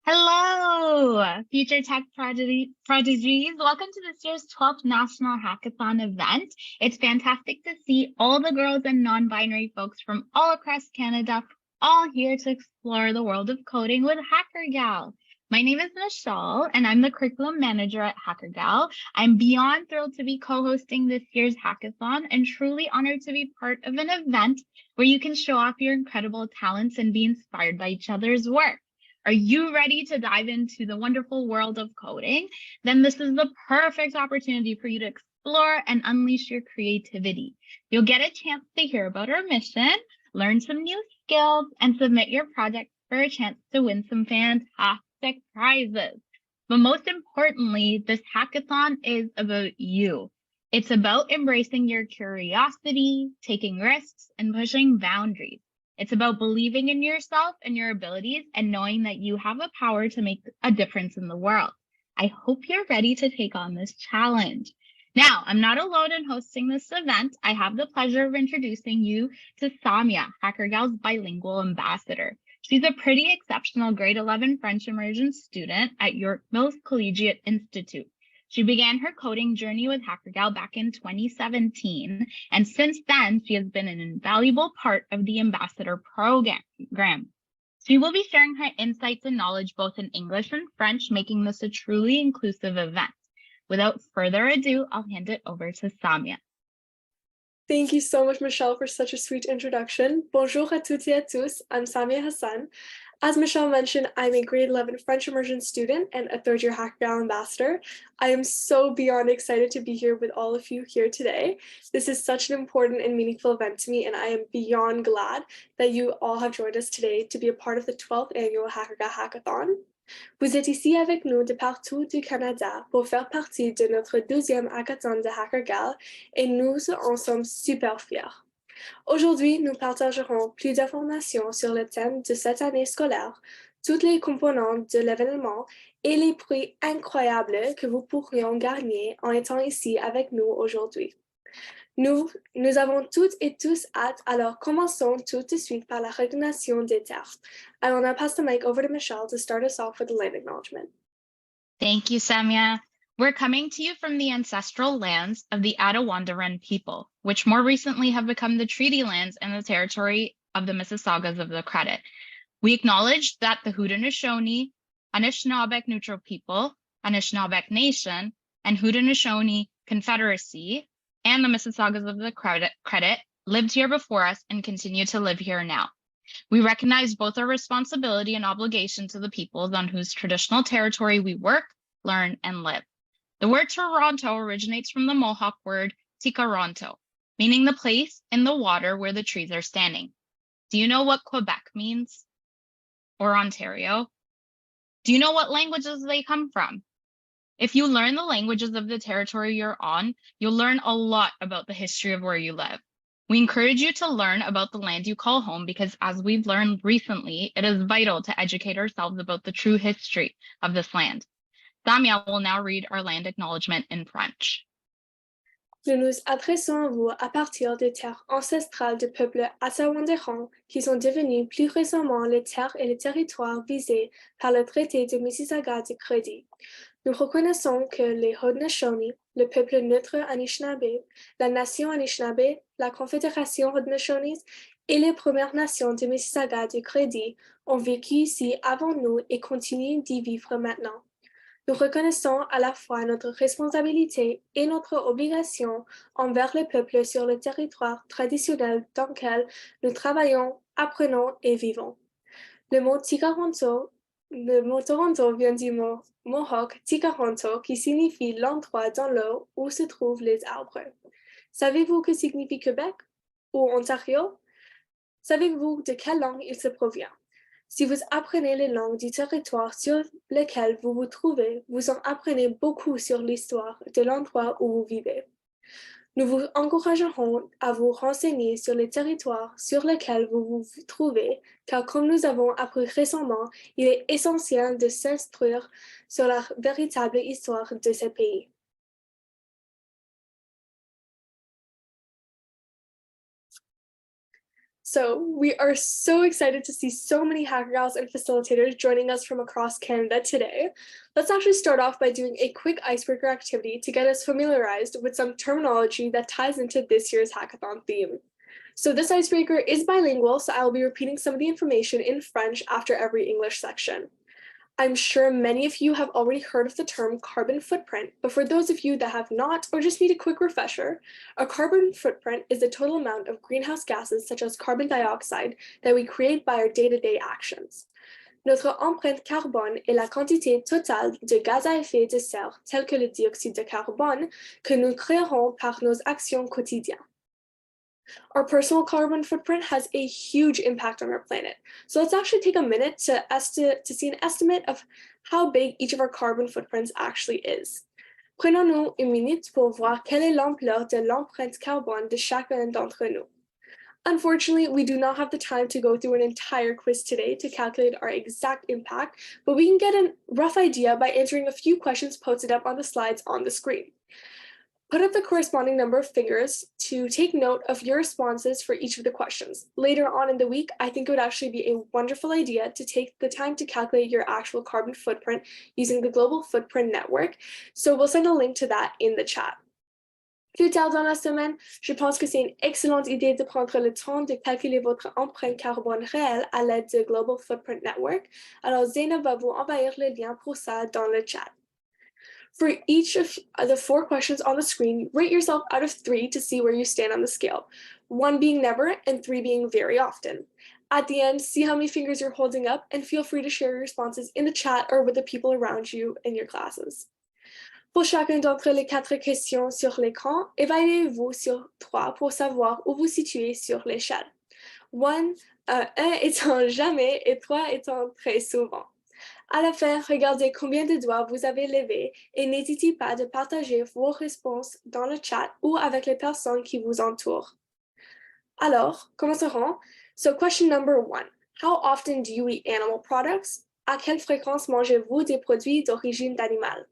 Hello, future tech prodigies. Welcome to this year's 12th National Hackathon event. It's fantastic to see all the girls and non-binary folks from all across Canada, all here to explore the world of coding with Hackergals. My name is Michelle, and I'm the curriculum manager at Hackergals. I'm beyond thrilled to be co-hosting this year's hackathon and truly honored to be part of an event where you can show off your incredible talents and be inspired by each other's work. Are you ready to dive into the wonderful world of coding? Then this is the perfect opportunity for you to explore and unleash your creativity. You'll get a chance to hear about our mission, learn some new skills, and submit your project for a chance to win some fantastic prizes. But most importantly, this hackathon is about you. It's about embracing your curiosity, taking risks, and pushing boundaries. It's about believing in yourself and your abilities and knowing that you have the power to make a difference in the world. I hope you're ready to take on this challenge. Now, I'm not alone in hosting this event. I have the pleasure of introducing you to Samia, Hackergals' bilingual ambassador. She's a pretty exceptional grade 11 French immersion student at York Mills Collegiate Institute. She began her coding journey with Hackergals back in 2017, and since then, she has been an invaluable part of the ambassador program. She will be sharing her insights and knowledge both in English and French, making this a truly inclusive event. Without further ado, I'll hand it over to Samia. Thank you so much, Michelle, for such a sweet introduction. Bonjour à toutes et à tous. I'm Samia Hassan. As Michelle mentioned, I'm a grade 11 French immersion student and a third-year Hackergals ambassador. I am so beyond excited to be here with all of you here today. This is such an important and meaningful event to me, and I am beyond glad that you all have joined us today to be a part of the 12th annual Hackergals Hackathon. Vous êtes ici avec nous de partout du Canada pour faire partie de notre 12e hackathon de Hackergals et nous en sommes super fiers. Aujourd'hui, nous partagerons plus d'informations sur le thème de cette année scolaire, toutes les composantes de l'événement et les prix incroyables que vous pourriez gagner en étant ici avec nous aujourd'hui. Nous avons toutes et tous hâte, alors commençons tout de suite par la recognition des terres. I will now pass the mic over to Michelle to start us off with the land acknowledgement. Thank you, Samia. We're coming to you from the ancestral lands of the Attawandaron people, which more recently have become the treaty lands and the territory of the Mississaugas of the Credit. We acknowledge that the Haudenosaunee, Anishinaabeg Neutral People, Anishinaabeg Nation, and Haudenosaunee Confederacy, and the Mississaugas of the Credit lived here before us and continue to live here now. We recognize both our responsibility and obligation to the peoples on whose traditional territory we work, learn, and live. The word Toronto originates from the Mohawk word Tikaronto, meaning the place in the water where the trees are standing. Do you know what Quebec means? Or Ontario? Do you know what languages they come from? If you learn the languages of the territory you're on, you'll learn a lot about the history of where you live. We encourage you to learn about the land you call home because, as we've learned recently, it is vital to educate ourselves about the true history of this land. Samia will now read our land acknowledgement in French. Nous nous adressons à vous à partir des terres ancestrales du peuple Attawandaron qui sont devenues plus récemment les terres et les territoires visés par le traité de Mississauga du Crédit. Nous reconnaissons que les Haudenosaunee, le peuple neutre Anishinaabe, la nation Anishinaabe, la Confédération Haudenosaunee et les Premières Nations de Mississauga du Crédit ont vécu ici avant nous et continuent d'y vivre maintenant. Nous reconnaissons à la fois notre responsabilité et notre obligation envers le peuple sur le territoire traditionnel dans lequel nous travaillons, apprenons et vivons. Le mot Toronto vient du mot Mohawk Tikaronto qui signifie l'endroit dans l'eau où se trouvent les arbres. Savez-vous que signifie Québec ou Ontario? Savez-vous de quelle langue il se provient? Si vous apprenez les langues du territoire sur lequel vous vous trouvez, vous en apprenez beaucoup sur l'histoire de l'endroit où vous vivez. Nous vous encouragerons à vous renseigner sur les territoires sur lesquels vous vous trouvez, car comme nous avons appris récemment, il est essentiel de s'instruire sur la véritable histoire de ces pays. So we are so excited to see so many Hackergals and facilitators joining us from across Canada today. Let's actually start off by doing a quick icebreaker activity to get us familiarized with some terminology that ties into this year's hackathon theme. So this icebreaker is bilingual, so I will be repeating some of the information in French after every English section. I'm sure many of you have already heard of the term carbon footprint, but for those of you that have not or just need a quick refresher, a carbon footprint is the total amount of greenhouse gases such as carbon dioxide that we create by our day-to-day actions. Notre empreinte carbone est la quantité totale de gaz à effet de serre, tel que le dioxyde de carbone, que nous créerons par nos actions quotidiennes. Our personal carbon footprint has a huge impact on our planet. So let's actually take a minute to see an estimate of how big each of our carbon footprints actually is. Prenons-nous une minute pour voir quelle est l'ampleur de l'empreinte carbone de chacun d'entre nous. Unfortunately, we do not have the time to go through an entire quiz today to calculate our exact impact, but we can get a rough idea by answering a few questions posted up on the slides on the screen. Put up the corresponding number of fingers to take note of your responses for each of the questions. Later on in the week, I think it would actually be a wonderful idea to take the time to calculate your actual carbon footprint using the Global Footprint Network. So we'll send a link to that in the chat. Plus tard dans la semaine, je pense que c'est une excellente idée de prendre le temps de calculer votre empreinte carbone réelle à l'aide du Global Footprint Network. Alors Zaina va vous envoyer le lien pour ça dans le chat. For each of the 4 questions on the screen, rate yourself out of 3 to see where you stand on the scale, 1 being never and 3 being very often. At the end, see how many fingers you're holding up and feel free to share your responses in the chat or with the people around you in your classes. Pour chacune d'entre les 4 questions sur l'écran, évaluez-vous sur 3 pour savoir où vous situez sur l'échelle. 1 étant jamais et 3 étant très souvent. À la fin, regardez combien de doigts vous avez levés et n'hésitez pas de partager vos réponses dans le chat ou avec les personnes qui vous entourent. Alors, commencerons. So question number 1. How often do you eat animal products? À quelle fréquence mangez-vous des produits d'origine d'animal?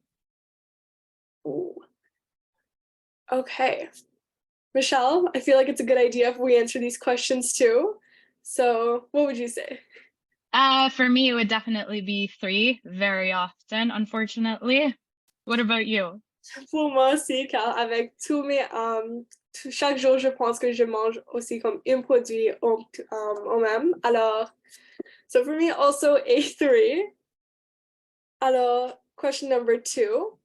Ooh. Okay. Michelle, I feel like it's a good idea if we answer these questions too. So what would you say? For me, it would definitely be 3 very often, unfortunately. What about you? Pour moi aussi, car avec tous mes chaque jour, je pense que je mange aussi comme un produit au même. Alors, so for me, also a 3. Alors, question number 2.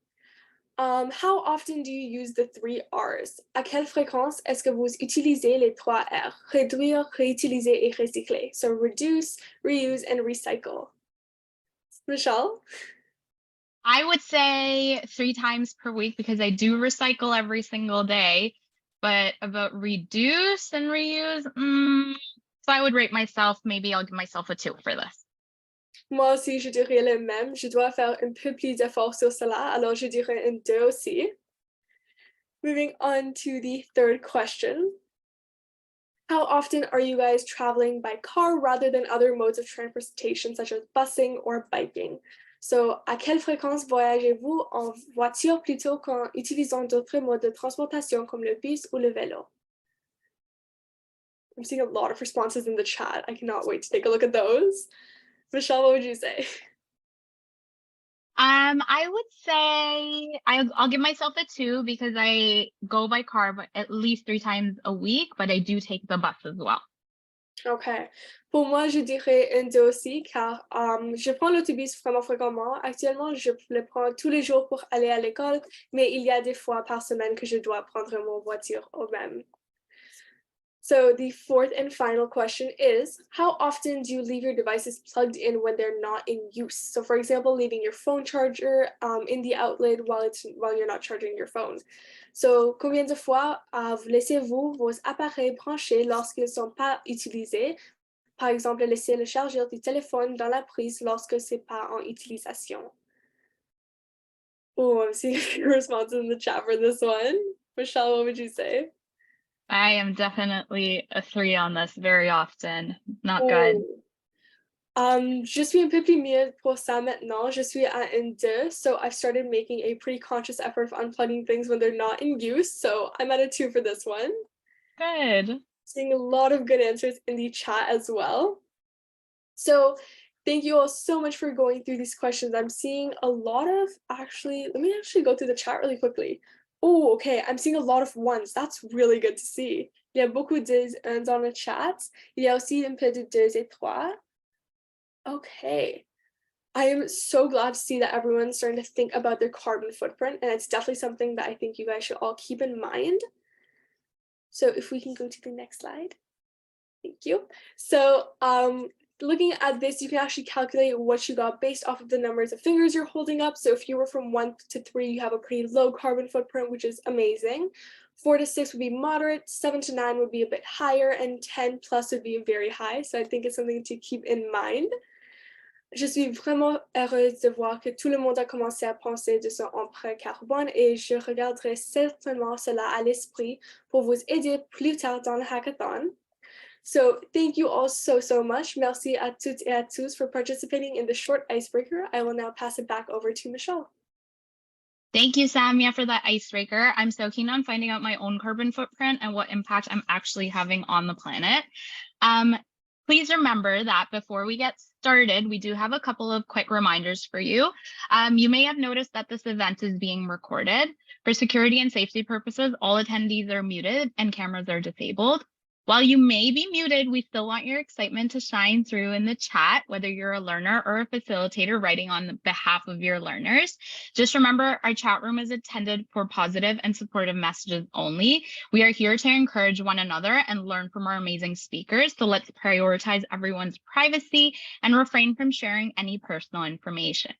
How often do you use the 3 R's? À quelle fréquence est-ce que vous utilisez les 3 R? Réduire, réutiliser et recycler. So reduce, reuse, and recycle. Michelle? I would say 3 times per week because I do recycle every single day. But about reduce and reuse, so I would rate myself, maybe I'll give myself a 2 for this. Moi aussi, je dirais le même. Je dois faire un peu plus d'efforts sur cela, alors je dirais un 2 aussi. Moving on to the third question. How often are you guys traveling by car rather than other modes of transportation such as busing or biking? So, à quelle fréquence voyagez-vous en voiture plutôt qu'en utilisant d'autres modes de transportation comme le bus ou le vélo? I'm seeing a lot of responses in the chat. I cannot wait to take a look at those. Michelle, what would you say? I would say I'll give myself a 2 because I go by car but at least 3 times a week, but I do take the bus as well. Okay. Pour moi, je dirais un 2 aussi, car je prends l'autobus vraiment fréquemment. Actuellement, je le prends tous les jours pour aller à l'école, mais il y a des fois par semaine que je dois prendre mon voiture au même. So the fourth and final question is, how often do you leave your devices plugged in when they're not in use? So for example, leaving your phone charger in the outlet while you're not charging your phone. So combien de fois laissez-vous vos appareils branchés lorsqu'ils ne sont pas utilisés? Par exemple, laisser le chargeur du téléphone dans la prise lorsque c'est pas en utilisation. Oh, I'm seeing a few responses in the chat for this one. Michelle, what would you say? I am definitely a 3 on this very often. Not good. Je suis un peu plus mieux pour ça maintenant. Je suis à un 2, so I've started making a pretty conscious effort of unplugging things when they're not in use. So I'm at a 2 for this one. Good. Seeing a lot of good answers in the chat as well. So thank you all so much for going through these questions. I'm seeing a lot of let me actually go through the chat really quickly. Oh, okay. I'm seeing a lot of ones. That's really good to see. Il y a beaucoup de uns dans le chat. Il y a aussi un peu de deux et trois. Okay. I am so glad to see that everyone's starting to think about their carbon footprint, and it's definitely something that I think you guys should all keep in mind. So if we can go to the next slide. Thank you. So looking at this, you can actually calculate what you got based off of the numbers of fingers you're holding up. So if you were from 1 to 3, you have a pretty low carbon footprint, which is amazing. 4 to 6 would be moderate, 7 to 9 would be a bit higher, and 10 plus would be very high. So I think it's something to keep in mind. Je suis vraiment heureuse de voir que tout le monde a commencé à penser de son empreinte carbone et je regarderai certainement cela à l'esprit pour vous aider plus tard dans le hackathon. So thank you all so much. Merci à toutes et à tous for participating in the short icebreaker. I will now pass it back over to Michelle. Thank you, Samia, for that icebreaker. I'm so keen on finding out my own carbon footprint and what impact I'm actually having on the planet. Please remember that before we get started, we do have a couple of quick reminders for you. You may have noticed that this event is being recorded. For security and safety purposes, all attendees are muted and cameras are disabled. While you may be muted, we still want your excitement to shine through in the chat, whether you're a learner or a facilitator writing on behalf of your learners. Just remember, our chat room is intended for positive and supportive messages only. We are here to encourage one another and learn from our amazing speakers. So let's prioritize everyone's privacy and refrain from sharing any personal information.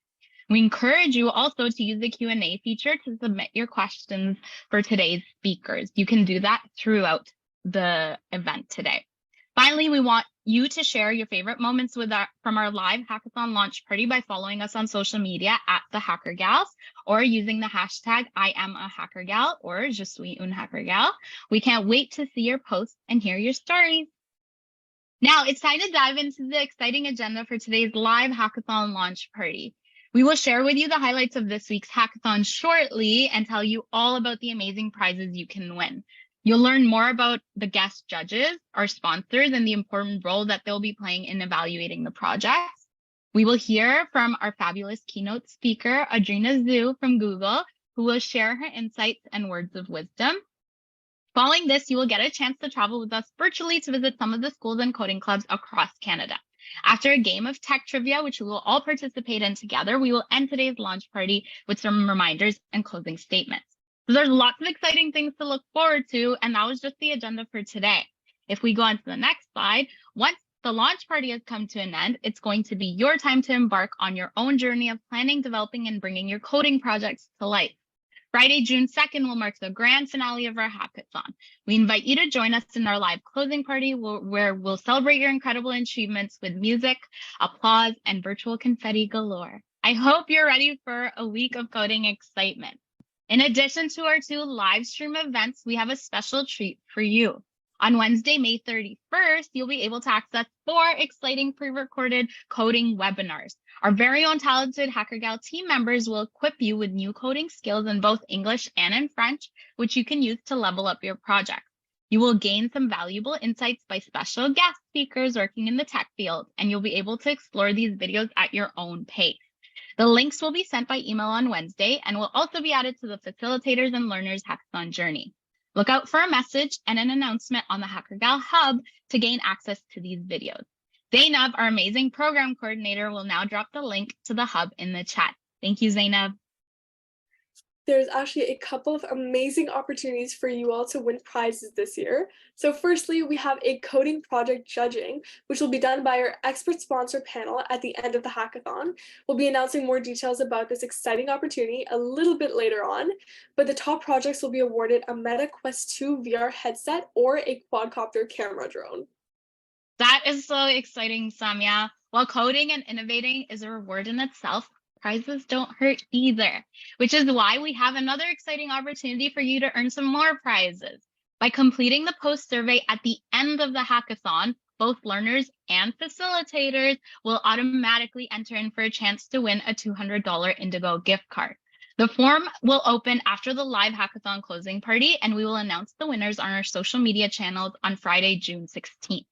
We encourage you also to use the Q&A feature to submit your questions for today's speakers. You can do that throughout the event today. Finally, we want you to share your favorite moments from our live hackathon launch party by following us on social media at the Hackergals or using the hashtag #IamAHackergal or Je suis une Hackergal. We can't wait to see your posts and hear your stories. Now it's time to dive into the exciting agenda for today's live hackathon launch party. We will share with you the highlights of this week's hackathon shortly and tell you all about the amazing prizes you can win. You'll learn more about the guest judges, our sponsors, and the important role that they'll be playing in evaluating the projects. We will hear from our fabulous keynote speaker, Adrina Zhu from Google, who will share her insights and words of wisdom. Following this, you will get a chance to travel with us virtually to visit some of the schools and coding clubs across Canada. After a game of tech trivia, which we will all participate in together, we will end today's launch party with some reminders and closing statements. So there's lots of exciting things to look forward to, and that was just the agenda for today. If we go on to the next slide, once the launch party has come to an end, it's going to be your time to embark on your own journey of planning, developing, and bringing your coding projects to life. Friday, June 2nd will mark the grand finale of our hackathon. We invite you to join us in our live closing party where we'll celebrate your incredible achievements with music, applause, and virtual confetti galore. I hope you're ready for a week of coding excitement. In addition to our 2 live stream events, we have a special treat for you. On Wednesday, May 31st, you'll be able to access 4 exciting pre-recorded coding webinars. Our very own talented Hackergal team members will equip you with new coding skills in both English and in French, which you can use to level up your project. You will gain some valuable insights by special guest speakers working in the tech field, and you'll be able to explore these videos at your own pace. The links will be sent by email on Wednesday and will also be added to the facilitators and learners hackathon journey. Look out for a message and an announcement on the Hackergal Hub to gain access to these videos. Zainab, our amazing program coordinator, will now drop the link to the hub in the chat. Thank you, Zainab. There's actually a couple of amazing opportunities for you all to win prizes this year. So firstly, we have a coding project judging, which will be done by our expert sponsor panel at the end of the hackathon. We'll be announcing more details about this exciting opportunity a little bit later on, but the top projects will be awarded a Meta Quest 2 VR headset or a quadcopter camera drone. That is so exciting, Samia. While coding and innovating is a reward in itself, prizes don't hurt either, which is why we have another exciting opportunity for you to earn some more prizes. By completing the post survey at the end of the hackathon, both learners and facilitators will automatically enter in for a chance to win a $200 Indigo gift card. The form will open after the live hackathon closing party, and we will announce the winners on our social media channels on Friday, June 16th.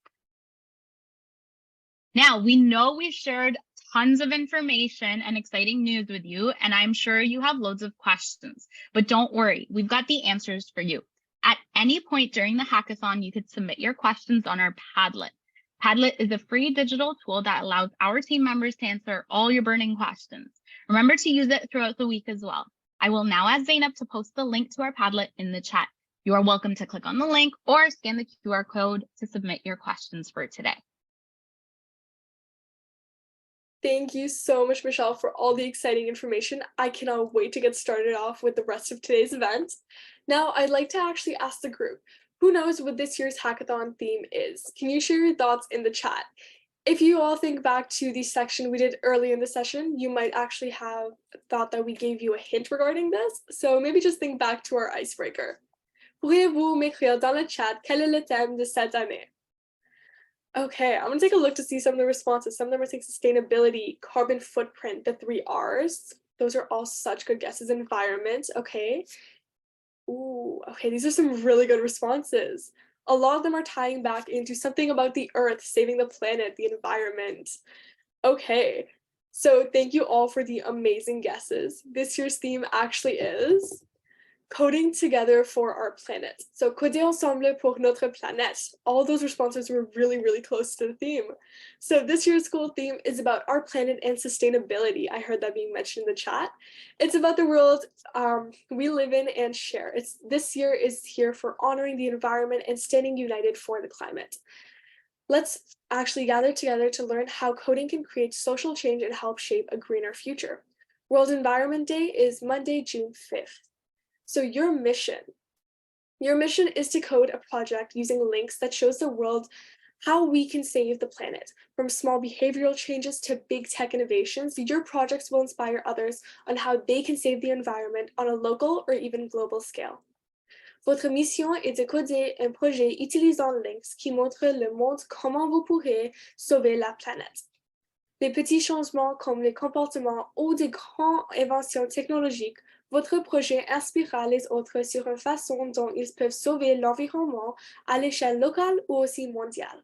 Now, we know we shared tons of information and exciting news with you, and I'm sure you have loads of questions, but don't worry, we've got the answers for you. At any point during the hackathon, you could submit your questions on our Padlet. Padlet is a free digital tool that allows our team members to answer all your burning questions. Remember to use it throughout the week as well. I will now ask Zainab to post the link to our Padlet in the chat. You are welcome to click on the link or scan the QR code to submit your questions for today. Thank you so much, Michelle, for all the exciting information. I cannot wait to get started off with the rest of today's event. Now, I'd like to actually ask the group, who knows what this year's hackathon theme is? Can you share your thoughts in the chat? If you all think back to the section we did early in the session, you might actually have thought that we gave you a hint regarding this. So maybe just think back to our icebreaker. Pourriez-vous m'écrire dans le chat quel est le thème de cette année? Okay, I'm gonna take a look to see some of the responses. Some of them are saying sustainability, carbon footprint, the 3 R's. Those are all such good guesses. Environment, okay. Ooh, okay, these are some really good responses. A lot of them are tying back into something about the earth, saving the planet, the environment. Okay, so thank you all for the amazing guesses. This year's theme actually is coding together for our planet. So coder ensemble pour notre planète. All those responses were really, really close to the theme. So this year's school theme is about our planet and sustainability. I heard that being mentioned in the chat. It's about the world we live in and share. This year is here for honoring the environment and standing united for the climate. Let's actually gather together to learn how coding can create social change and help shape a greener future. World Environment Day is Monday, June 5th. So your mission is to code a project using links that shows the world how we can save the planet. From small behavioral changes to big tech innovations, your projects will inspire others on how they can save the environment on a local or even global scale. Votre mission est de coder un projet utilisant links qui montrent le monde comment vous pourrez sauver la planète. Des petits changements comme les comportements ou de grandes inventions technologiques, votre projet inspirera les autres sur une façon dont ils peuvent sauver l'environnement à l'échelle locale ou aussi mondiale.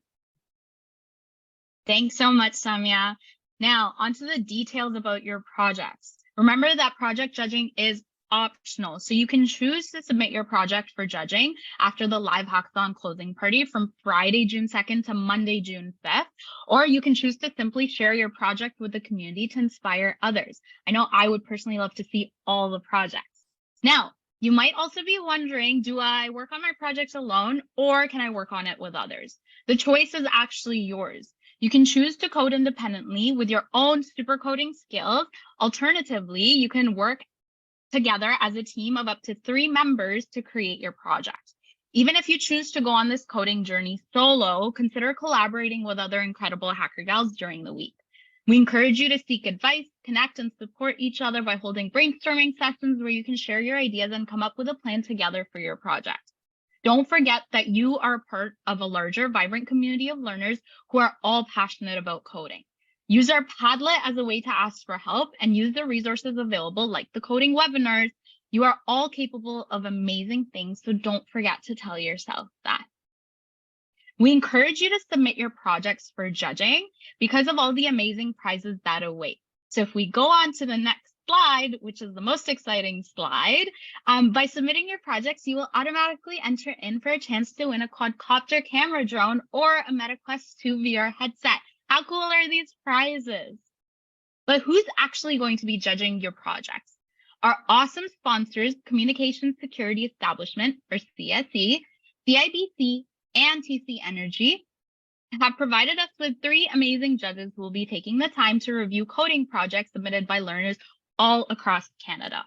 Thanks so much, Samia. Now, onto the details about your projects. Remember that project judging is optional, so you can choose to submit your project for judging after the live hackathon closing party from Friday, June 2nd to Monday, June 5th, or you can choose to simply share your project with the community to inspire others. I know I would personally love to see all the projects. Now, you might also be wondering, do I work on my project alone or can I work on it with others? The choice is actually yours. You can choose to code independently with your own super coding skills. Alternatively, you can work together as a team of up to 3 members to create your project. Even if you choose to go on this coding journey solo, consider collaborating with other incredible Hackergals during the week. We encourage you to seek advice, connect, and support each other by holding brainstorming sessions where you can share your ideas and come up with a plan together for your project. Don't forget that you are part of a larger, vibrant community of learners who are all passionate about coding. Use our Padlet as a way to ask for help and use the resources available like the coding webinars. You are all capable of amazing things, so don't forget to tell yourself that. We encourage you to submit your projects for judging because of all the amazing prizes that await. So if we go on to the next slide, which is the most exciting slide, by submitting your projects, you will automatically enter in for a chance to win a quadcopter camera drone or a MetaQuest 2 VR headset. How cool are these prizes? But who's actually going to be judging your projects? Our awesome sponsors, Communications Security Establishment, or CSE, CIBC, and TC Energy, have provided us with 3 amazing judges who will be taking the time to review coding projects submitted by learners all across Canada.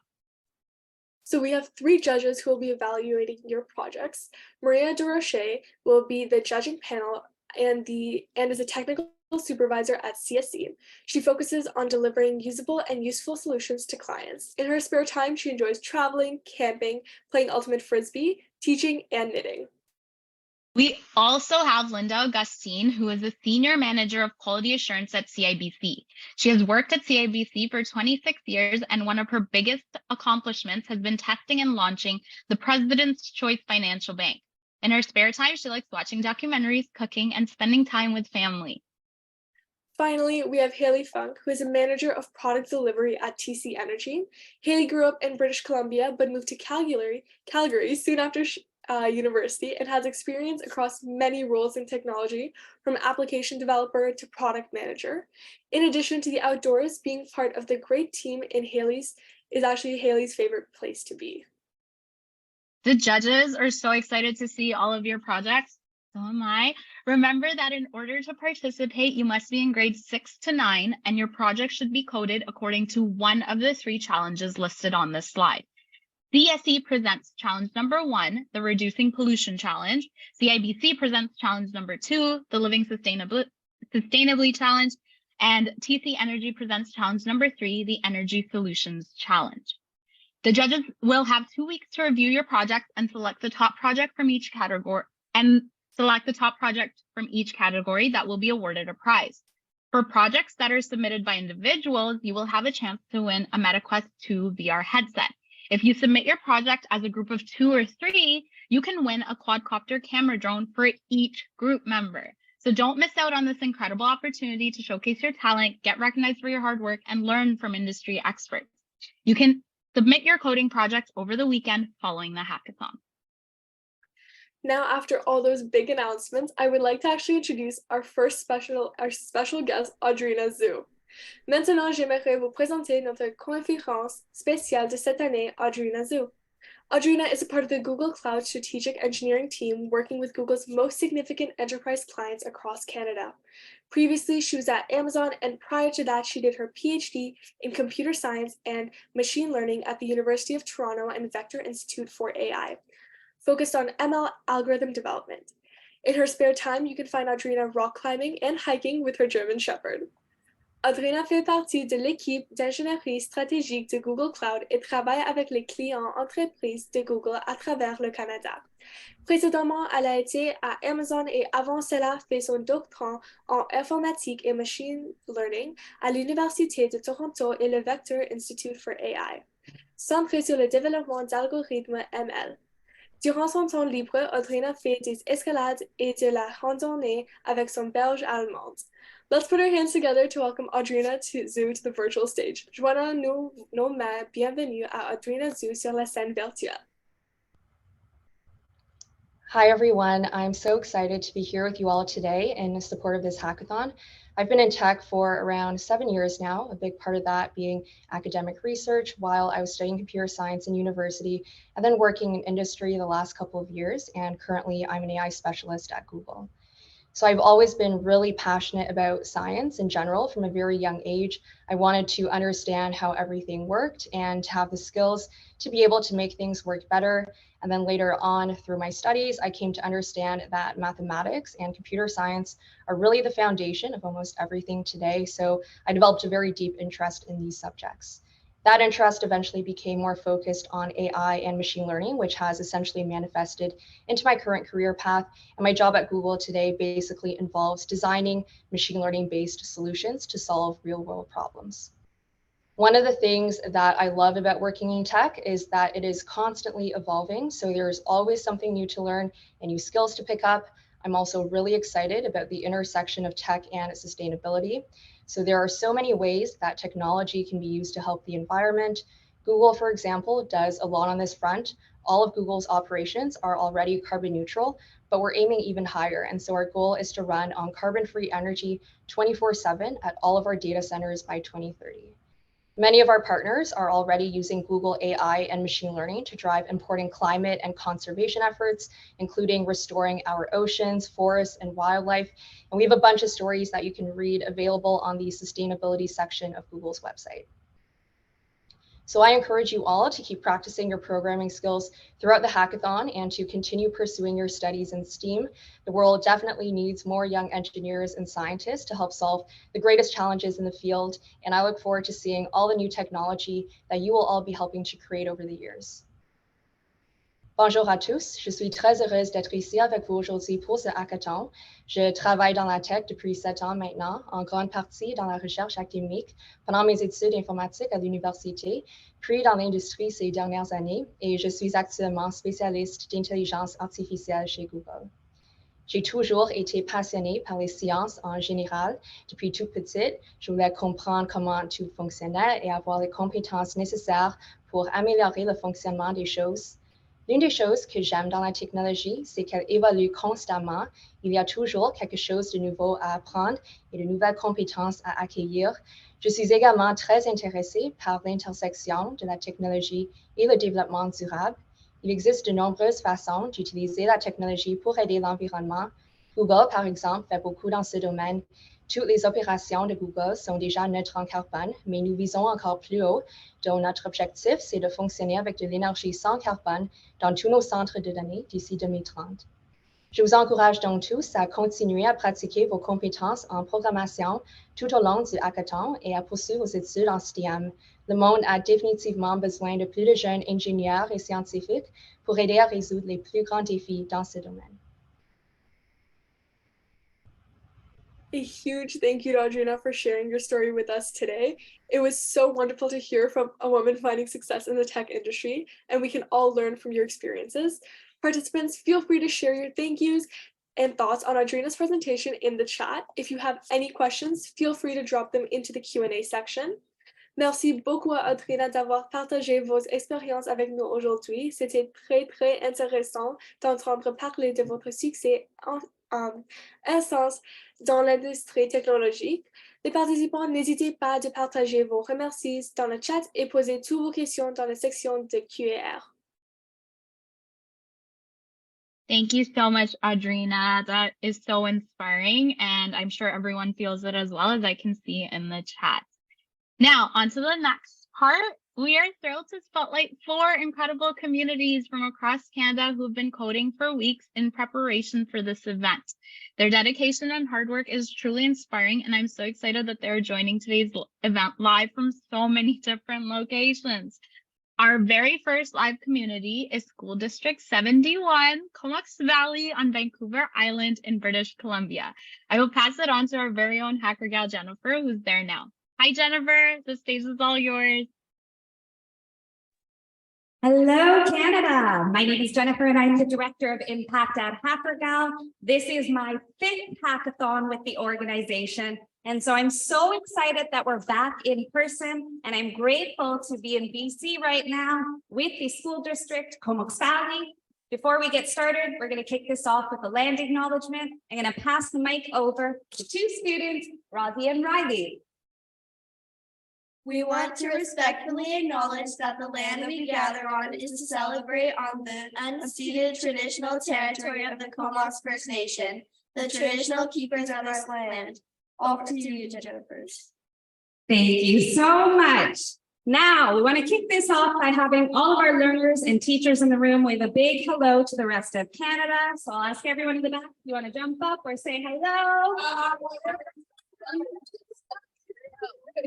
So we have 3 judges who will be evaluating your projects. Maria DeRoche will be the judging panel and is a technical supervisor at CSE. She focuses on delivering usable and useful solutions to clients. In her spare time, she enjoys traveling, camping, playing ultimate frisbee, teaching, and knitting. We also have Linda Augustine, who is a Senior Manager of Quality Assurance at CIBC. She has worked at CIBC for 26 years, and one of her biggest accomplishments has been testing and launching the President's Choice Financial Bank. In her spare time, she likes watching documentaries, cooking, and spending time with family. Finally, we have Haley Funk, who is a manager of product delivery at TC Energy. Haley grew up in British Columbia but moved to Calgary soon after university and has experience across many roles in technology, from application developer to product manager. In addition to the outdoors, being part of the great team in Haley's is actually Haley's favorite place to be. The judges are so excited to see all of your projects. So am I. Remember that in order to participate, you must be in grades 6 to 9, and your project should be coded according to one of the 3 challenges listed on this slide. CSE presents challenge number 1, the Reducing Pollution Challenge. CIBC presents challenge number 2, the Living Sustainably Challenge. And TC Energy presents challenge number 3, the Energy Solutions Challenge. The judges will have 2 weeks to review your project and select the top project from each category that will be awarded a prize. For projects that are submitted by individuals, you will have a chance to win a MetaQuest 2 VR headset. If you submit your project as a group of 2 or 3, you can win a quadcopter camera drone for each group member. So don't miss out on this incredible opportunity to showcase your talent, get recognized for your hard work, and learn from industry experts. You can submit your coding project over the weekend following the hackathon. Now, after all those big announcements, I would like to actually introduce our special guest, Audrina Zhu. Maintenant, j'aimerais vous présenter notre conférence spéciale de cette année, Audrina Zhu. Audrina is a part of the Google Cloud Strategic Engineering team working with Google's most significant enterprise clients across Canada. Previously, she was at Amazon, and prior to that, she did her PhD in computer science and machine learning at the University of Toronto and Vector Institute for AI, focused on ML algorithm development. In her spare time, you can find Audrina rock climbing and hiking with her German Shepherd. Audrina fait partie de l'équipe d'ingénierie stratégique de Google Cloud et travaille avec les clients entreprises de Google à travers le Canada. Précédemment, elle a été à Amazon et avant cela fait son doctorat en informatique et machine learning à l'Université de Toronto et le Vector Institute for AI, centré sur le développement d'algorithmes ML. Durant son temps libre, Audrina fait des escalades et de la randonnée avec son belge allemand. Let's put our hands together to welcome Audrina Zhu to the virtual stage. Joignons-nous nos mains. Bienvenue à Audrina Zhu sur la scène virtuelle. Hi, everyone. I'm so excited to be here with you all today in support of this hackathon. I've been in tech for around 7 years now, a big part of that being academic research while I was studying computer science in university, and then working in industry the last couple of years. And currently, I'm an AI specialist at Google. So I've always been really passionate about science in general from a very young age. I wanted to understand how everything worked and have the skills to be able to make things work better. And then later on through my studies, I came to understand that mathematics and computer science are really the foundation of almost everything today. So I developed a very deep interest in these subjects. That interest eventually became more focused on AI and machine learning, which has essentially manifested into my current career path. And my job at Google today basically involves designing machine learning-based solutions to solve real-world problems. One of the things that I love about working in tech is that it is constantly evolving. So there's always something new to learn and new skills to pick up. I'm also really excited about the intersection of tech and sustainability. So there are so many ways that technology can be used to help the environment. Google, for example, does a lot on this front. All of Google's operations are already carbon neutral, but we're aiming even higher. And so our goal is to run on carbon-free energy 24/7 at all of our data centers by 2030. Many of our partners are already using Google AI and machine learning to drive important climate and conservation efforts, including restoring our oceans, forests, and wildlife. And we have a bunch of stories that you can read available on the sustainability section of Google's website. So I encourage you all to keep practicing your programming skills throughout the hackathon and to continue pursuing your studies in STEAM. The world definitely needs more young engineers and scientists to help solve the greatest challenges in the field. And I look forward to seeing all the new technology that you will all be helping to create over the years. Bonjour à tous, je suis très heureuse d'être ici avec vous aujourd'hui pour ce hackathon. Je travaille dans la tech depuis 7 ans maintenant, en grande partie dans la recherche académique pendant mes études informatiques à l'université, puis dans l'industrie ces dernières années, et je suis actuellement spécialiste d'intelligence artificielle chez Google. J'ai toujours été passionnée par les sciences en général. Depuis toute petite, je voulais comprendre comment tout fonctionnait et avoir les compétences nécessaires pour améliorer le fonctionnement des choses. L'une des choses que j'aime dans la technologie, c'est qu'elle évolue constamment. Il y a toujours quelque chose de nouveau à apprendre et de nouvelles compétences à acquérir. Je suis également très intéressée par l'intersection de la technologie et le développement durable. Il existe de nombreuses façons d'utiliser la technologie pour aider l'environnement. Google, par exemple, fait beaucoup dans ce domaine. Toutes les opérations de Google sont déjà neutres en carbone, mais nous visons encore plus haut. Donc, notre objectif, c'est de fonctionner avec de l'énergie sans carbone dans tous nos centres de données d'ici 2030. Je vous encourage donc tous à continuer à pratiquer vos compétences en programmation tout au long du hackathon et à poursuivre vos études en STEM. Le monde a définitivement besoin de plus de jeunes ingénieurs et scientifiques pour aider à résoudre les plus grands défis dans ce domaine. A huge thank you to Audrina for sharing your story with us today. It was so wonderful to hear from a woman finding success in the tech industry, and we can all learn from your experiences. Participants, feel free to share your thank yous and thoughts on Audrina's presentation in the chat. If you have any questions, feel free to drop them into the Q&A section. Merci beaucoup à Audrina d'avoir partagé vos expériences avec nous aujourd'hui. C'était très intéressant d'entendre parler de votre succès en essence dans l'industrie technologique. Les participants, n'hésitez pas de partager vos remercies dans le chat et poser toutes vos questions dans la section de Q&A. Thank you so much, Audrina. That is so inspiring, and I'm sure everyone feels it as well, as I can see in the chat. Now, on to the next part. We are thrilled to spotlight 4 incredible communities from across Canada who've been coding for weeks in preparation for this event. Their dedication and hard work is truly inspiring, and I'm so excited that they're joining today's event live from so many different locations. Our very first live community is School District 71, Comox Valley on Vancouver Island in British Columbia. I will pass it on to our very own hacker gal, Jennifer, who's there now. Hi, Jennifer. The stage is all yours. Hello, Canada. My name is Jennifer, and I'm the Director of Impact at Hackergals. This is my 5th hackathon with the organization. And so I'm so excited that we're back in person, and I'm grateful to be in BC right now with the school district, Comox Valley. Before we get started, we're going to kick this off with a land acknowledgement. I'm going to pass the mic over to 2 students, Rosie and Riley. We want to respectfully acknowledge that the land we gather on is to celebrate on the unceded traditional territory of the Comox First Nation, the traditional keepers of this land. Over to you, Jennifer. Thank you so much. Now, we want to kick this off by having all of our learners and teachers in the room wave a big hello to the rest of Canada. So I'll ask everyone in the back, if you want to jump up or say hello.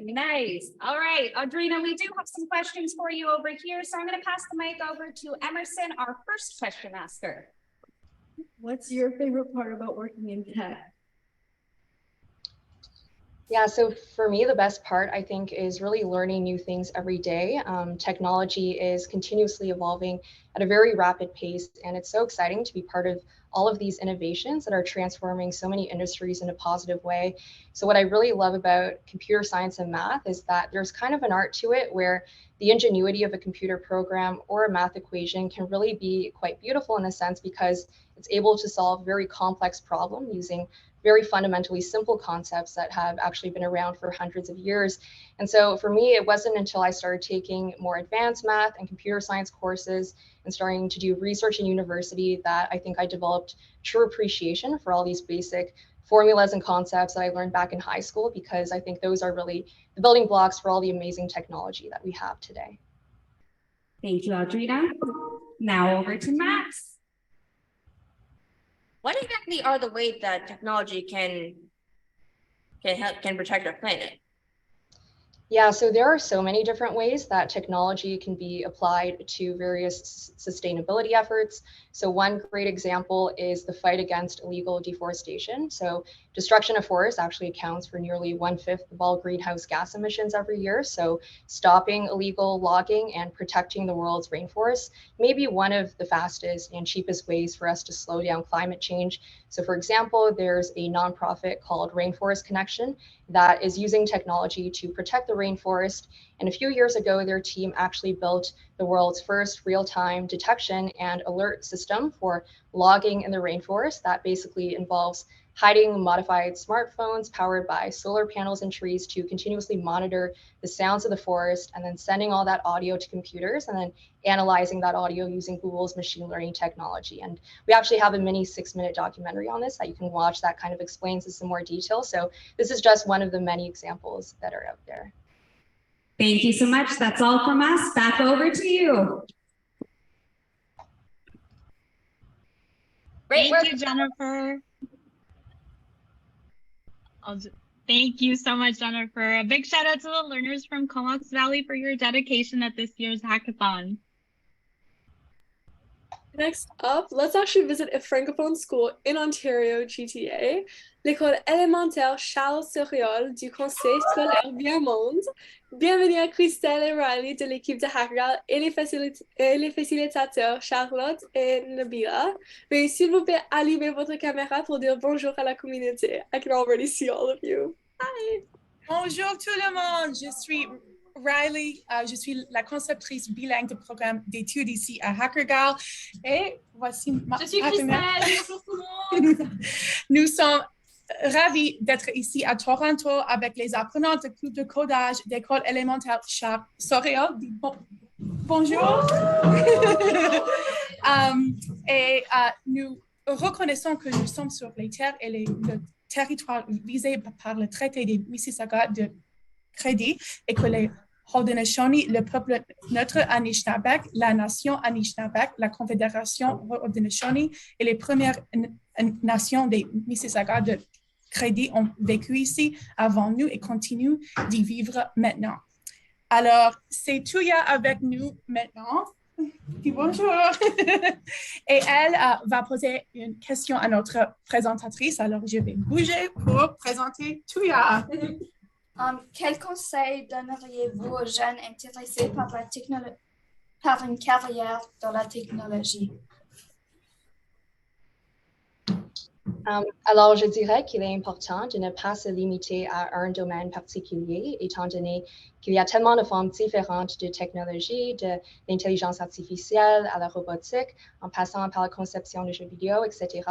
Nice. All right, Audrina, we do have some questions for you over here. So I'm going to pass the mic over to Emerson, our first question asker. What's your favorite part about working in tech? Yeah, so for me, the best part, I think, is really learning new things every day. Technology is continuously evolving at a very rapid pace, and it's so exciting to be part of all of these innovations that are transforming so many industries in a positive way. So what I really love about computer science and math is that there's kind of an art to it where the ingenuity of a computer program or a math equation can really be quite beautiful in a sense, because it's able to solve very complex problems using very fundamentally simple concepts that have actually been around for hundreds of years. And so for me, it wasn't until I started taking more advanced math and computer science courses and starting to do research in university that I think I developed true appreciation for all these basic formulas and concepts that I learned back in high school, because I think those are really the building blocks for all the amazing technology that we have today. Thank you, Audrina. Now over to Max. What exactly are the ways that technology can protect our planet? Yeah, so there are so many different ways that technology can be applied to various sustainability efforts. So one great example is the fight against illegal deforestation. So destruction of forests actually accounts for nearly 1/5 of all greenhouse gas emissions every year. So stopping illegal logging and protecting the world's rainforests may be one of the fastest and cheapest ways for us to slow down climate change. So for example, there's a nonprofit called Rainforest Connection that is using technology to protect the rainforest. And a few years ago, their team actually built the world's first real-time detection and alert system for logging in the rainforest that basically involves hiding modified smartphones powered by solar panels and trees to continuously monitor the sounds of the forest, and then sending all that audio to computers and then analyzing that audio using Google's machine learning technology. And we actually have a mini 6-minute documentary on this that you can watch that kind of explains this in more detail. So this is just one of the many examples that are out there. Thank you so much. That's all from us. Back over to you. Thank you, Jennifer. Thank you so much, Jennifer. A big shout out to the learners from Comox Valley for your dedication at this year's hackathon. Next up, let's actually visit a francophone school in Ontario, GTA, l'école élémentaire Charles Soriol du Conseil scolaire Bien-Monde. Bienvenue à Christelle et Riley de l'équipe de Hackergals et les facilitateurs Charlotte et Nabila. Veuillez s'il vous plaît allumer votre caméra pour dire bonjour à la communauté. I can already see all of you. Hi! Bonjour tout le monde, je suis Riley, je suis la conceptrice bilingue du programme d'études ici à Hackergals et voici ma Je suis Christelle. Nous sommes ravis d'être ici à Toronto avec les apprenants de club de codage d'école élémentaire Charles Soriol. Bonjour. Nous reconnaissons que nous sommes sur les terres et le territoire visé par le traité de Mississauga de crédit et que les Haudenosaunee, le peuple neutre Anishinaabe, la nation Anishinaabe, la confédération Haudenosaunee et les premières nations des Mississauga de crédit ont vécu ici avant nous et continuent d'y vivre maintenant. Alors, c'est Tuya avec nous maintenant. Dis bonjour. Et elle va poser une question à notre présentatrice. Alors, je vais bouger pour présenter Tuya. Quel conseil donneriez-vous aux jeunes intéressés par une carrière dans la technologie? Alors, je dirais qu'il est important de ne pas se limiter à un domaine particulier, étant donné qu'il y a tellement de formes différentes de technologie, de l'intelligence artificielle à la robotique, en passant par la conception de jeux vidéo, etc.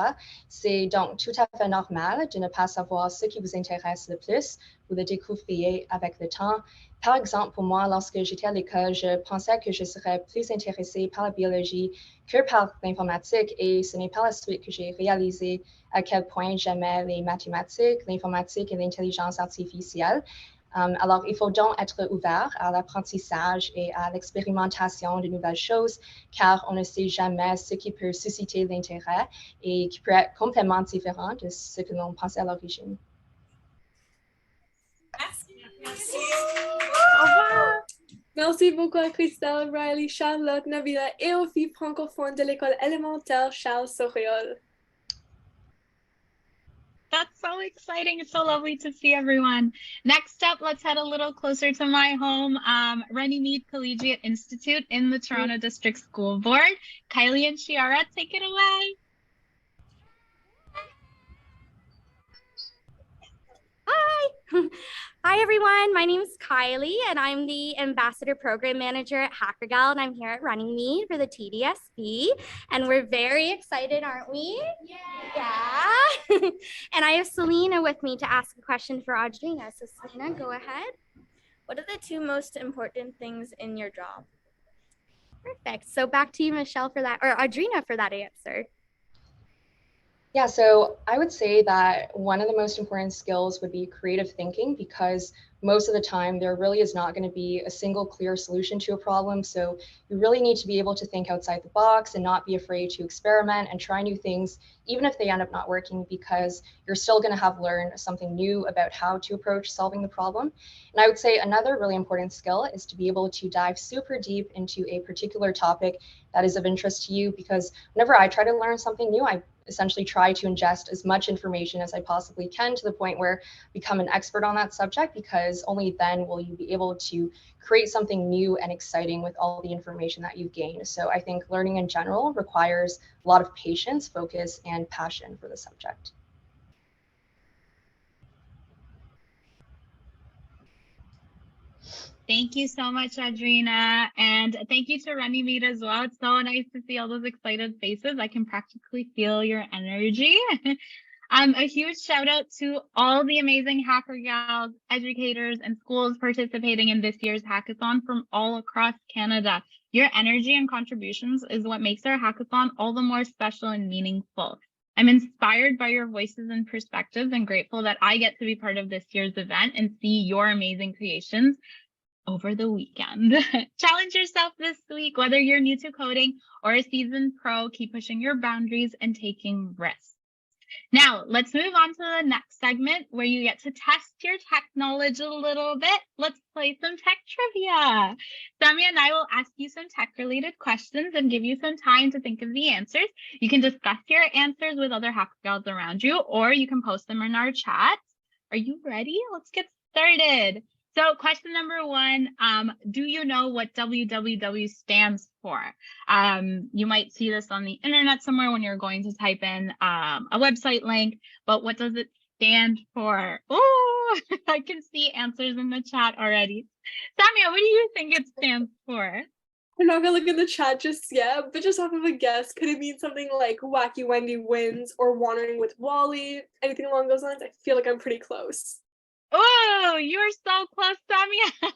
C'est donc tout à fait normal de ne pas savoir ce qui vous intéresse le plus. Vous le découvriez avec le temps. Par exemple, pour moi, lorsque j'étais à l'école, je pensais que je serais plus intéressée par la biologie que par l'informatique, et ce n'est pas la suite que j'ai réalisé à quel point j'aimais les mathématiques, l'informatique et l'intelligence artificielle. Alors, il faut donc être ouvert à l'apprentissage et à l'expérimentation de nouvelles choses, car on ne sait jamais ce qui peut susciter l'intérêt et qui peut être complètement différent de ce que l'on pensait à l'origine. Merci. Au revoir. Merci beaucoup à Christelle, Riley, Charlotte, Nabila et aux filles francophones de l'école élémentaire Charles Soriol. That's so exciting. It's so lovely to see everyone. Next up, let's head a little closer to my home, Runnymede Collegiate Institute in the Toronto District School Board. Kylie and Shiara, take it away. Hi. Hi, everyone. My name is Kylie, and I'm the Ambassador Program Manager at Hackergals, and I'm here at Runnymede for the TDSB. And we're very excited, aren't we? Yeah. And I have Selena with me to ask a question for Audrina. So, Selena, go ahead. What are the two most important things in your job? Perfect. So back to you, Michelle, for that, or Audrina for that answer. Yeah, so I would say that one of the most important skills would be creative thinking, because most of the time there really is not going to be a single clear solution to a problem. So you really need to be able to think outside the box and not be afraid to experiment and try new things, even if they end up not working, because you're still going to have learned something new about how to approach solving the problem. And I would say another really important skill is to be able to dive super deep into a particular topic that is of interest to you, because whenever I try to learn something new, I essentially try to ingest as much information as I possibly can, to the point where I become an expert on that subject, because only then will you be able to create something new and exciting with all the information that you've gained. So I think learning in general requires a lot of patience, focus, and passion for the subject. Thank you so much, Adrina. And thank you to Runnymede as well. It's so nice to see all those excited faces. I can practically feel your energy. A huge shout out to all the amazing Hackergals, educators, and schools participating in this year's hackathon from all across Canada. Your energy and contributions is what makes our hackathon all the more special and meaningful. I'm inspired by your voices and perspectives, and grateful that I get to be part of this year's event and see your amazing creations over the weekend. Challenge yourself this week, whether you're new to coding or a seasoned pro. Keep pushing your boundaries and taking risks. Now, let's move on to the next segment, where you get to test your tech knowledge a little bit. Let's play some tech trivia. Samia and I will ask you some tech-related questions and give you some time to think of the answers. You can discuss your answers with other Hackergals around you, or you can post them in our chat. Are you ready? Let's get started. So question number one, do you know what www stands for? You might see this on the internet somewhere when you're going to type in a website link, but what does it stand for? Oh, I can see answers in the chat already. Samia, what do you think it stands for? I'm not gonna look in the chat just yet, but just off of a guess, could it mean something like Wacky Wendy wins or Wandering with Wally? Anything along those lines? I feel like I'm pretty close. Oh, you're so close, Samia.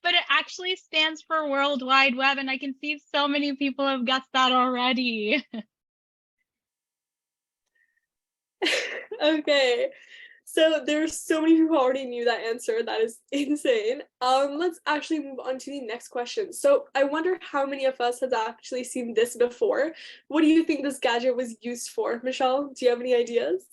But it actually stands for World Wide Web, and I can see so many people have guessed that already. Okay, so there's so many people already knew that answer. That is insane. Let's actually move on to the next question. So I wonder how many of us have actually seen this before. What do you think this gadget was used for? Michelle, do you have any ideas?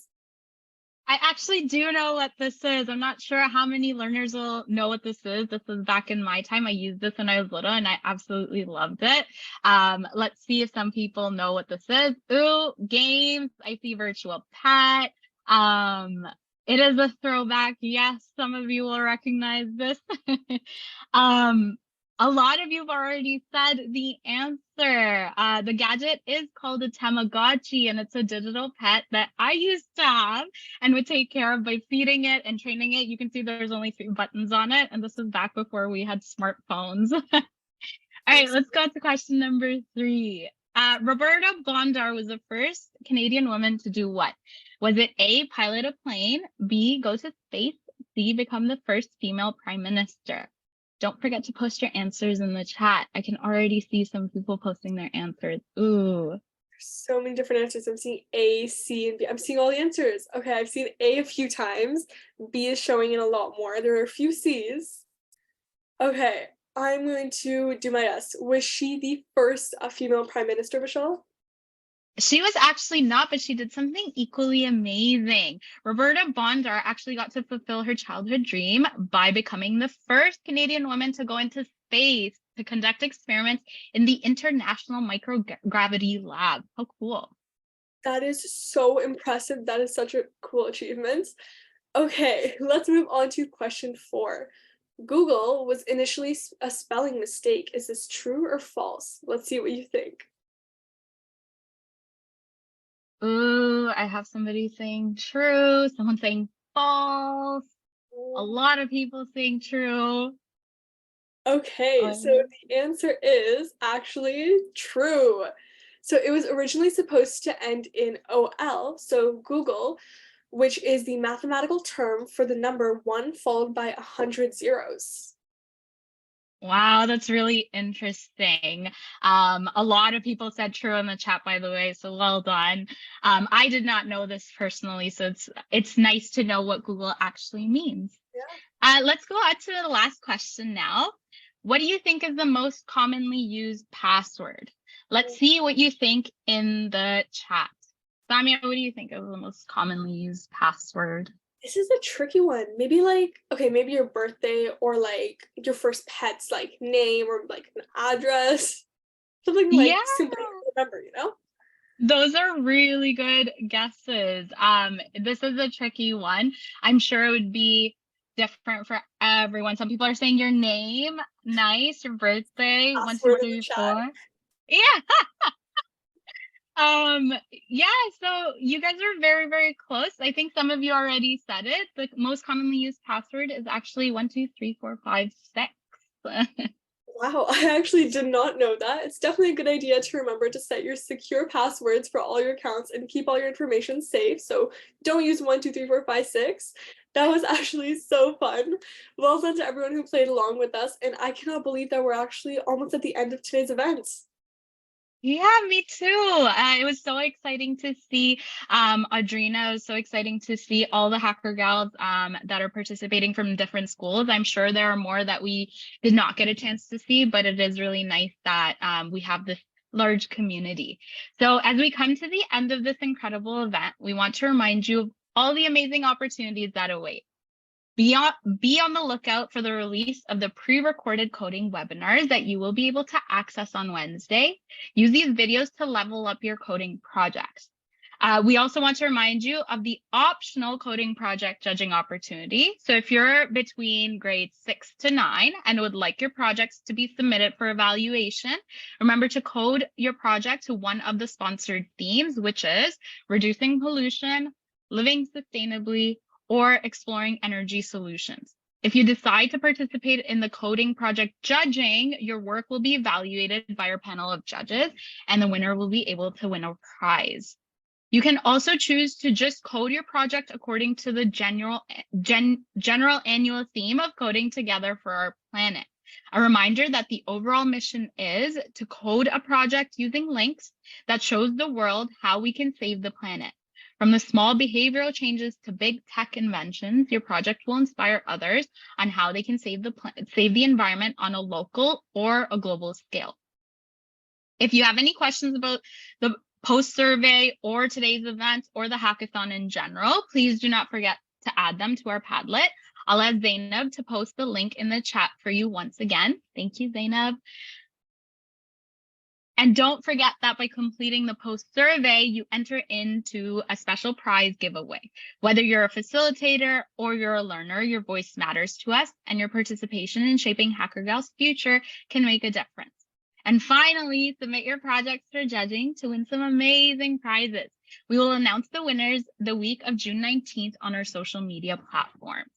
I actually do know what this is. I'm not sure how many learners will know what this is. This was back in my time. I used this when I was little and I absolutely loved it. Let's see if some people know what this is. Ooh, games. I see virtual pet. It is a throwback. Yes, some of you will recognize this. A lot of you have already said the answer. The gadget is called a Tamagotchi, and it's a digital pet that I used to have and would take care of by feeding it and training it. You can see there's only 3 buttons on it, and this was back before we had smartphones. All right, let's go to question number 3. Roberta Bondar was the first Canadian woman to do what? Was it A, pilot a plane, B, go to space, C, become the first female prime minister? Don't forget to post your answers in the chat. I can already see some people posting their answers. Ooh. There's so many different answers. I'm seeing A, C, and B. I'm seeing all the answers. Okay, I've seen A a few times. B is showing in a lot more. There are a few C's. Okay, I'm going to do my best. Was she the first female prime minister, Michelle? She was actually not, but she did something equally amazing. Roberta Bondar actually got to fulfill her childhood dream by becoming the first Canadian woman to go into space to conduct experiments in the International Microgravity Lab. How cool. That is so impressive. That is such a cool achievement. Okay, let's move on to question 4. Google was initially a spelling mistake. Is this true or false? Let's see what you think. Ooh, I have somebody saying true, someone saying false, a lot of people saying true. Okay, so the answer is actually true. So it was originally supposed to end in OL, so Google, which is the mathematical term for the number 1 followed by 100 zeros. Wow, that's really interesting. A lot of people said true in the chat, by the way, so well done. I did not know this personally, so it's nice to know what Google actually means. Let's go on to the last question now. What do you think is the most commonly used password? Let's see what you think in the chat. Samia, what do you think is the most commonly used password? This is a tricky one. Maybe like, okay, maybe your birthday or like your first pet's like name or like an address. Something like simple to remember, you know? Those are really good guesses. This is a tricky one. I'm sure it would be different for everyone. Some people are saying your name, nice, your birthday, 1, 2, 3, 4. Yeah. Yeah, so you guys are very, very close. I think some of you already said it. The most commonly used password is actually 1, 2, 3, 4, 5, 6. Wow, I actually did not know that. It's definitely a good idea to remember to set your secure passwords for all your accounts and keep all your information safe. So don't use 1, 2, 3, 4, 5, 6. That was actually so fun. Well done to everyone who played along with us. And I cannot believe that we're actually almost at the end of today's event. Yeah, me too. It was so exciting to see Audrina. It was so exciting to see all the Hackergals that are participating from different schools. I'm sure there are more that we did not get a chance to see, but it is really nice that we have this large community. So as we come to the end of this incredible event, we want to remind you of all the amazing opportunities that await. Be on the lookout for the release of the pre-recorded coding webinars that you will be able to access on Wednesday. Use these videos to level up your coding projects. We also want to remind you of the optional coding project judging opportunity. So if you're between grades 6 to 9 and would like your projects to be submitted for evaluation, remember to code your project to one of the sponsored themes, which is reducing pollution, living sustainably, or exploring energy solutions. If you decide to participate in the coding project judging, your work will be evaluated by our panel of judges, and the winner will be able to win a prize. You can also choose to just code your project according to the general annual theme of coding together for our planet. A reminder that the overall mission is to code a project using links that shows the world how we can save the planet. From the small behavioral changes to big tech inventions, your project will inspire others on how they can save the environment on a local or a global scale. If you have any questions about the post survey or today's event or the hackathon in general, please do not forget to add them to our Padlet. I'll ask Zainab to post the link in the chat for you once again. Thank you, Zainab. And don't forget that by completing the post survey, you enter into a special prize giveaway. Whether you're a facilitator or you're a learner, your voice matters to us, and your participation in shaping Hackergals' future can make a difference. And finally, submit your projects for judging to win some amazing prizes. We will announce the winners the week of June 19th on our social media platforms.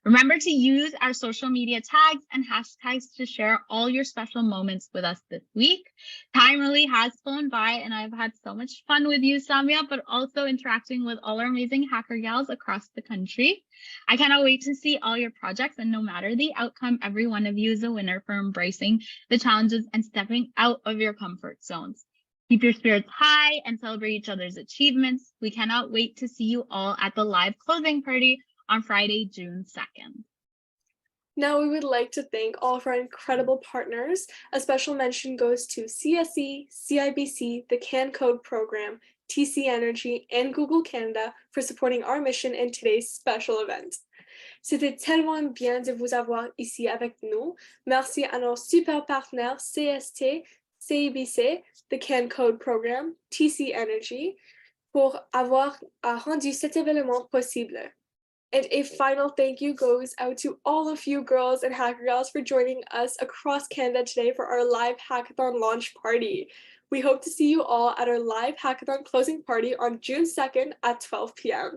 Remember to use our social media tags and hashtags to share all your special moments with us this week. Time really has flown by, and I've had so much fun with you, Samia, but also interacting with all our amazing Hackergals across the country. I cannot wait to see all your projects, and no matter the outcome, every one of you is a winner for embracing the challenges and stepping out of your comfort zones. Keep your spirits high and celebrate each other's achievements. We cannot wait to see you all at the live closing party on Friday, June 2nd. Now we would like to thank all of our incredible partners. A special mention goes to CSE, CIBC, the CanCode program, TC Energy, and Google Canada for supporting our mission in today's special event. C'était tellement bien de vous avoir ici avec nous. Merci à nos super partenaires CST, CIBC, the CanCode program, TC Energy, pour avoir rendu cet événement possible. And a final thank you goes out to all of you girls and Hackergals for joining us across Canada today for our live hackathon launch party. We hope to see you all at our live hackathon closing party on June 2nd at 12 p.m.